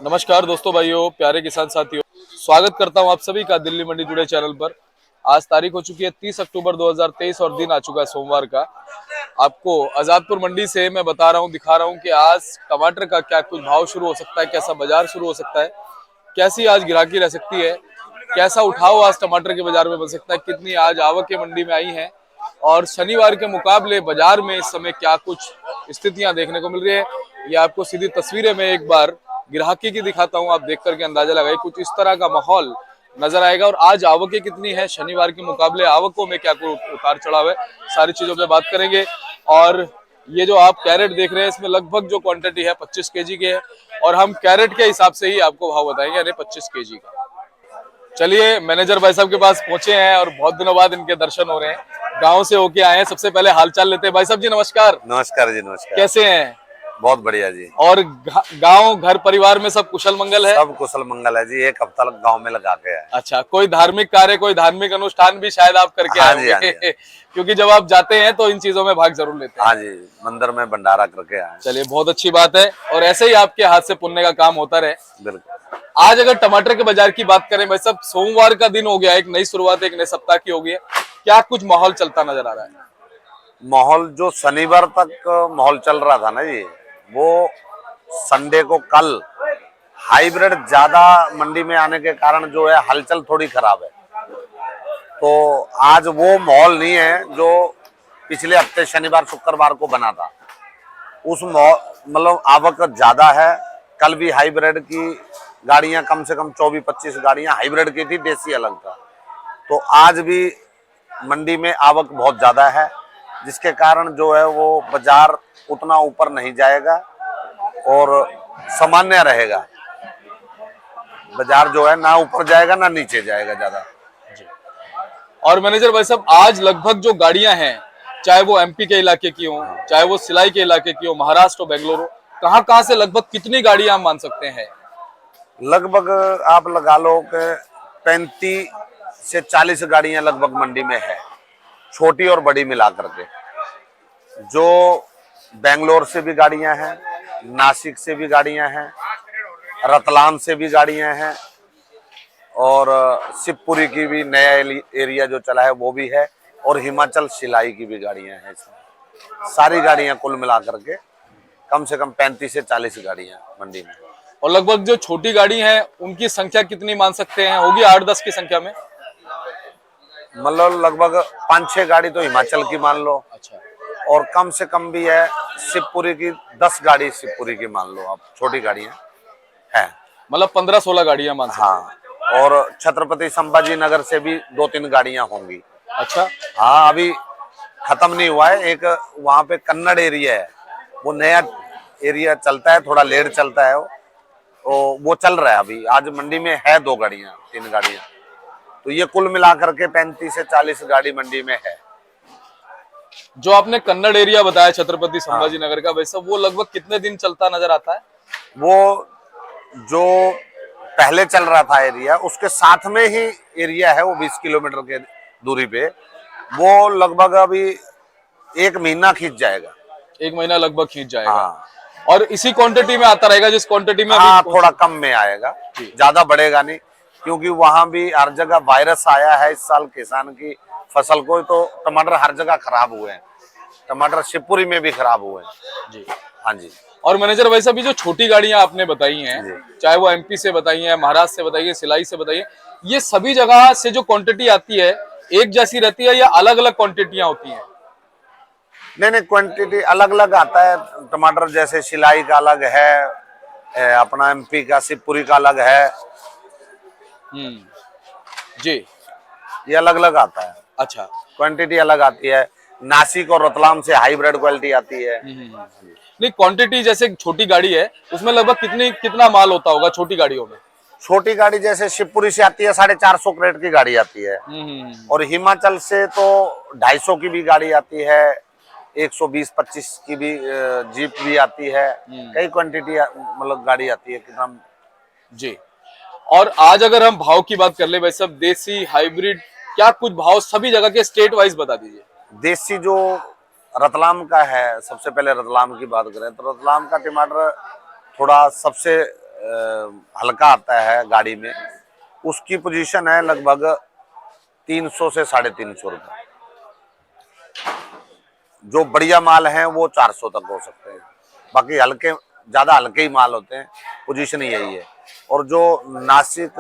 नमस्कार दोस्तों, भाइयों, प्यारे किसान साथियों, स्वागत करता हूं आप सभी का दिल्ली मंडी टुडे चैनल पर। आज तारीख हो चुकी है 30 अक्टूबर 2023 और दिन आ चुका है सोमवार का। आपको आजादपुर मंडी से मैं बता रहा हूं, दिखा रहा हूं कि आज टमाटर का क्या कुछ भाव शुरू हो सकता है, कैसा बाजार शुरू हो सकता है, कैसी आज ग्राहकी रह सकती है, कैसा उठाव आज टमाटर के बाजार में बन सकता है, कितनी आज आवकें मंडी में आई हैं और शनिवार के मुकाबले बाजार में इस समय क्या कुछ स्थितियां देखने को मिल रही है। ये आपको सीधी तस्वीरें में एक बार ग्राहकी की दिखाता हूं, आप देख करके अंदाजा लगाइए कुछ इस तरह का माहौल नजर आएगा। और आज आवकें कितनी है, शनिवार के मुकाबले आवकों में क्या कुछ उतार चढ़ाव है, सारी चीजों पे बात करेंगे। और ये जो आप कैरेट देख रहे हैं, इसमें लगभग जो क्वांटिटी है 25 केजी के है और हम कैरेट के हिसाब से ही आपको भाव बताएंगे, यानी 25 केजी का। चलिए, मैनेजर भाई साहब के पास पहुंचे हैं और बहुत दिनों बाद इनके दर्शन हो रहे हैं, गांव से होके आए हैं। सबसे पहले हालचाल लेते हैं। भाई साहब जी नमस्कार। नमस्कार जी, नमस्कार। कैसे हैं? बहुत बढ़िया जी। और गांव घर परिवार में सब कुशल मंगल है? सब कुशल मंगल है जी। एक हफ्ता गांव में लगा के आए। अच्छा, कोई धार्मिक कार्य, कोई धार्मिक अनुष्ठान भी शायद आप करके हाँ आए जी, हाँ होंगे जी। क्योंकि जब आप जाते हैं तो इन चीजों में भाग जरूर लेते हैं। हाँ जी, मंदिर में भंडारा करके आए। चलिए, बहुत अच्छी बात है और ऐसे ही आपके हाथ से पुण्य का काम होता रहे। बिल्कुल। आज अगर टमाटर के बाजार की बात करें भाई साहब, सोमवार का दिन हो गया, एक नई शुरुआत, एक नए सप्ताह की हो गई है, क्या कुछ माहौल चलता नजर आ रहा है? माहौल जो शनिवार तक माहौल चल रहा था ना जी, वो संडे को कल हाइब्रिड ज्यादा मंडी में आने के कारण जो है हलचल थोड़ी खराब है। तो आज वो माहौल नहीं है जो पिछले हफ्ते शनिवार शुक्रवार को बना था। उस मतलब आवक ज्यादा है। कल भी हाइब्रिड की गाड़ियां कम से कम 24-25 गाड़ियां हाइब्रिड की थी, देसी अलग था। तो आज भी मंडी में आवक बहुत ज्यादा है, जिसके कारण जो है वो बाजार उतना ऊपर नहीं जाएगा और सामान्य रहेगा। बाजार जो है ना ऊपर जाएगा ना नीचे जाएगा ज्यादा। और मैनेजर भाई साहब, आज लगभग जो गाड़ियां हैं, चाहे वो एमपी के इलाके की हो, चाहे वो सिलाई के इलाके की हो, महाराष्ट्र हो, बेंगलोर हो, कहाँ से लगभग कितनी गाड़ियां हम मान सकते हैं? लगभग आप लगा लो कि 35 से 40 गाड़ियां लगभग मंडी में है, छोटी और बड़ी मिला करके। जो बेंगलोर से भी गाड़ियां हैं, नासिक से भी गाड़ियां हैं, रतलाम से भी गाड़ियां हैं और शिवपुरी की भी नया एरिया जो चला है वो भी है और हिमाचल सिलाई की भी गाड़ियां हैं। इसमें सारी गाड़ियां कुल मिला करके कम से कम 35 से 40 गाड़ियां मंडी में। और लगभग जो छोटी गाड़ी है उनकी संख्या कितनी मान सकते हैं? होगी 8-10 की संख्या में? मतलब लगभग 5-6 गाड़ी तो हिमाचल की मान लो। अच्छा। और कम से कम भी है शिवपुरी की 10 गाड़ी शिवपुरी की मान लो आप, छोटी गाड़ियां हैं। मतलब 15-16 गाड़ियां मान सकते हैं। हाँ, और छत्रपति संभाजी नगर से भी 2-3 गाड़ियां होंगी। अच्छा। हाँ, अभी खत्म नहीं हुआ है। एक वहाँ पे कन्नड़ एरिया है, वो नया एरिया चलता है, थोड़ा लेट चलता है वो चल रहा है। अभी आज मंडी में है 2 गाड़ियां 3 गाड़ियां, तो ये कुल मिलाकर के 35 से 40 गाड़ी मंडी में है। जो आपने कन्नड़ एरिया बताया छत्रपति संभाजी हाँ। नगर का, वैसे वो लगभग कितने दिन चलता नजर आता है? वो जो पहले चल रहा था एरिया, उसके साथ में ही एरिया है, वो 20 किलोमीटर के दूरी पे। वो लगभग अभी 1 महीना खींच जाएगा। 1 महीना लगभग खींच जाएगा। हाँ। और इसी क्वांटिटी में आता रहेगा जिस क्वांटिटी में हाँ, अभी? थोड़ा कम में आएगा, ज्यादा बढ़ेगा नहीं, क्योंकि वहां भी हर जगह वायरस आया है इस साल किसान की फसल को। तो टमाटर हर जगह खराब हुए हैं, टमाटर शिवपुरी में भी खराब हुए हैं जी। हाँ जी। और मैनेजर भाई साहब, ये जो छोटी गाड़ियां आपने बताई हैं, चाहे वो एमपी से बताई हैं, महाराष्ट्र से बताई है, सिलाई से बताई है, ये सभी जगह से जो क्वांटिटी आती है एक जैसी रहती है या अलग अलग क्वांटिटियां होती हैं? नहीं, क्वांटिटी अलग अलग आता है। टमाटर जैसे सिलाई का अलग है, अपना एमपी का शिवपुरी का अलग है। जी। ये अलग अलग आता है। अच्छा। क्वांटिटी अलग आती है। नासिक और रतलाम से हाइब्रिड क्वालिटी आती है। नहीं, क्वांटिटी जैसे छोटी गाड़ी है उसमें लगभग कितना माल होता होगा छोटी गाड़ियों में? छोटी गाड़ी जैसे शिवपुरी से आती है 450 क्रेट की गाड़ी आती है। और हिमाचल से तो 250 की भी गाड़ी आती है, 120-25 की भी जीप भी आती है। कई क्वांटिटी मतलब गाड़ी आती है एकदम। जी। और आज अगर हम भाव की बात कर ले भाई साहब, देसी हाइब्रिड क्या कुछ भाव सभी जगह के स्टेट वाइज बता दीजिए। देसी जो रतलाम का है, सबसे पहले रतलाम की बात करें तो रतलाम का टमाटर थोड़ा सबसे हल्का आता है गाड़ी में, उसकी पोजीशन है लगभग 300 से 350 रुपए। जो बढ़िया माल है वो 400 तक हो सकते हैं, बाकी हल्के ज्यादा हल्के ही माल होते हैं, पोजीशन ही यही है। और जो नासिक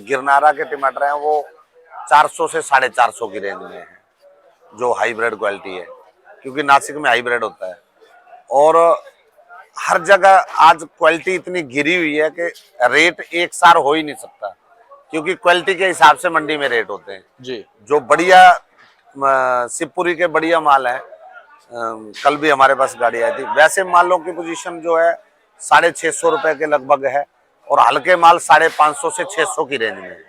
गिरनारा के टमाटर हैं वो 400 से 450 की रेंज में है, जो हाइब्रिड क्वालिटी है, क्योंकि नासिक में हाइब्रिड होता है। और हर जगह आज क्वालिटी इतनी गिरी हुई है कि रेट एक सार हो ही नहीं सकता, क्योंकि क्वालिटी के हिसाब से मंडी में रेट होते हैं जी। जो बढ़िया शिवपुरी के बढ़िया माल है। कल भी हमारे पास गाड़ी आई थी, वैसे मालों की पोजीशन जो है 650 रुपए के लगभग है, और हल्के माल 550 से 600 की रेंज में है,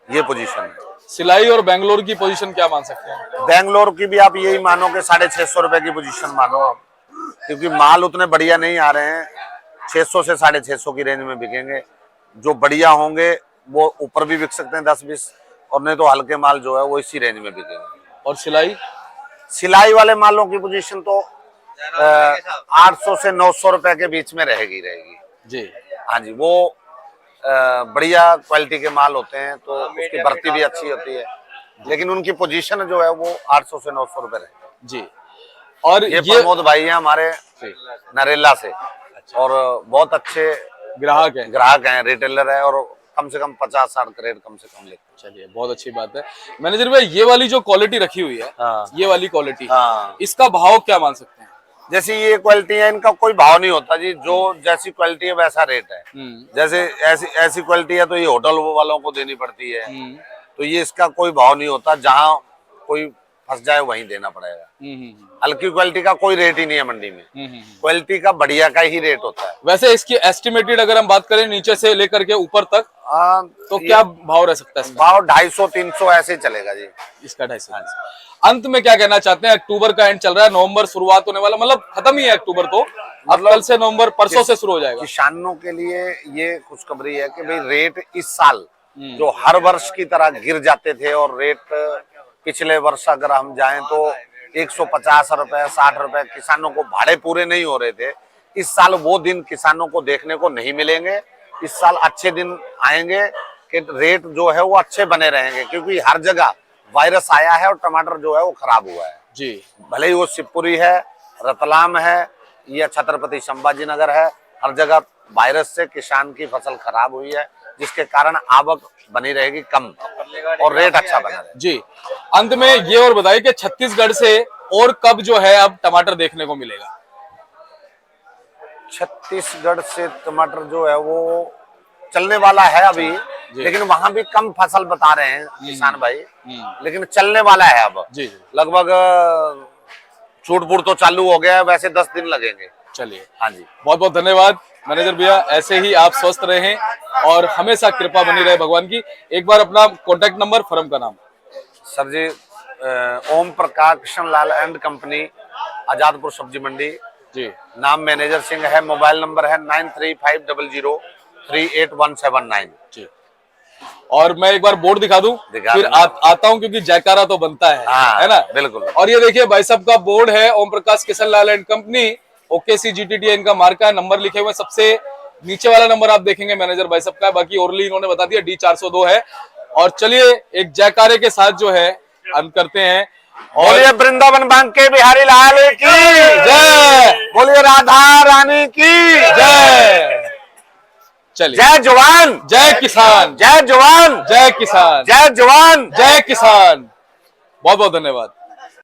ये पोजीशन है। सिलाई और बेंगलोर की पोजीशन क्या मान सकते हैं? बेंगलोर की भी आप यही मानो कि 650 रुपए की पोजीशन मानो आप, क्योंकि माल उतने बढ़िया नहीं आ रहे हैं, 600 से 650 की रेंज में बिकेंगे। जो बढ़िया होंगे वो ऊपर भी बिक सकते हैं 10-20, और नहीं तो हल्के माल जो है वो इसी रेंज में बिकेंगे। और सिलाई? सिलाई वाले मालों की पोजीशन तो 800 से 900 रुपए के बीच में रहेगी जी। हाँ जी, वो बढ़िया क्वालिटी के माल होते हैं तो उसकी भर्ती भी अच्छी होती है, लेकिन उनकी पोजीशन जो है वो 800 से 900 रुपए रहेगी जी। और ये प्रमोद भाई हैं हमारे नरेला से, और बहुत अच्छे ग्राहक हैं, रिटेलर है, और कम से कम 50-60 क्रेट कम से कम लेते हैं। चलिए, बहुत अच्छी बात है। मैनेजर भाई, ये वाली जो क्वालिटी रखी हुई है, हाँ। ये वाली क्वालिटी, हाँ। इसका भाव क्या मान सकते हैं? जैसी ये क्वालिटी है इनका कोई भाव नहीं होता जी, जो जैसी क्वालिटी है वैसा रेट है। जैसे ऐसी क्वालिटी है तो ये होटल वालों को देनी पड़ती है, तो ये इसका कोई भाव नहीं होता, जहाँ कोई फंस जाए वहीं देना पड़ेगा। हल्की क्वालिटी का कोई रेट ही नहीं है मंडी में, क्वालिटी का बढ़िया का ही रेट होता है। वैसे इसकी एस्टिमेटेड अगर हम बात करें नीचे से लेकर के ऊपर तक, तो क्या भाव रह सकता है इसका? भाव 250-300 ऐसे ही चलेगा जी, इसका 250। अंत में क्या कहना चाहते हैं? अक्टूबर का एंड चल रहा है, नवंबर शुरुआत होने वाला, मतलब खत्म ही है अक्टूबर तो, अब कल से नवंबर, परसों से शुरू हो जाएगा। किसानों के लिए ये खुशखबरी है कि भाई रेट इस साल जो हर वर्ष की तरह गिर जाते थे, और रेट पिछले वर्ष अगर हम जाएं तो 150 रुपए 60 रुपए किसानों को भाड़े पूरे नहीं हो रहे थे, इस साल वो दिन किसानों को देखने को नहीं मिलेंगे। इस साल अच्छे दिन आएंगे कि रेट जो है वो अच्छे बने रहेंगे, क्योंकि हर जगह वायरस आया है और टमाटर जो है वो खराब हुआ है जी। भले ही वो शिवपुरी है, रतलाम है या छत्रपति संभाजी नगर है, हर जगह वायरस से किसान की फसल खराब हुई है, जिसके कारण आवक बनी रहेगी कम और रेट अच्छा बना रहेगा जी। अंत में ये और बताइए कि छत्तीसगढ़ से और कब जो है अब टमाटर देखने को मिलेगा? छत्तीसगढ़ से टमाटर जो है वो चलने वाला है अभी, लेकिन वहां भी कम फसल बता रहे हैं किसान भाई, लेकिन चलने वाला है अब जी। लगभग छूट-बूट तो चालू हो गया है, वैसे 10 दिन लगेंगे। चलिए, हाँ जी, बहुत बहुत धन्यवाद मैनेजर भैया, ऐसे ही आप स्वस्थ रहें और हमेशा कृपा बनी रहे भगवान की। एक बार अपना कॉन्टेक्ट नंबर, फर्म का नाम। Sir ji, Om Prakash Krishna Lal and company, Azadpur Sabzi Mandi जी। नाम मैनेजर सिंह है, मोबाइल नंबर है 9350038179 जी। और मैं एक बार बोर्ड दिखा दूं, फिर आता हूं, क्योंकि जयकारा तो बनता है ना? बिल्कुल। और ये देखिए भाई साहब का बोर्ड है, Om Prakash Kishan Lal and company, OKC GTT इनका मार्का है, नंबर लिखे हुए सबसे नीचे वाला नंबर आप देखेंगे मैनेजर भाई साहब का, बाकी ओरली इन्होंने बता दिया D402 है। और चलिए एक जयकारे के साथ जो है अंत करते हैं। बोलिए वृंदावन बांके बिहारी लाल की जय, बोलिए राधा रानी की जय। चलिए, जय जवान जय किसान, जय जवान जय किसान, जय जवान जय किसान। बहुत बहुत धन्यवाद।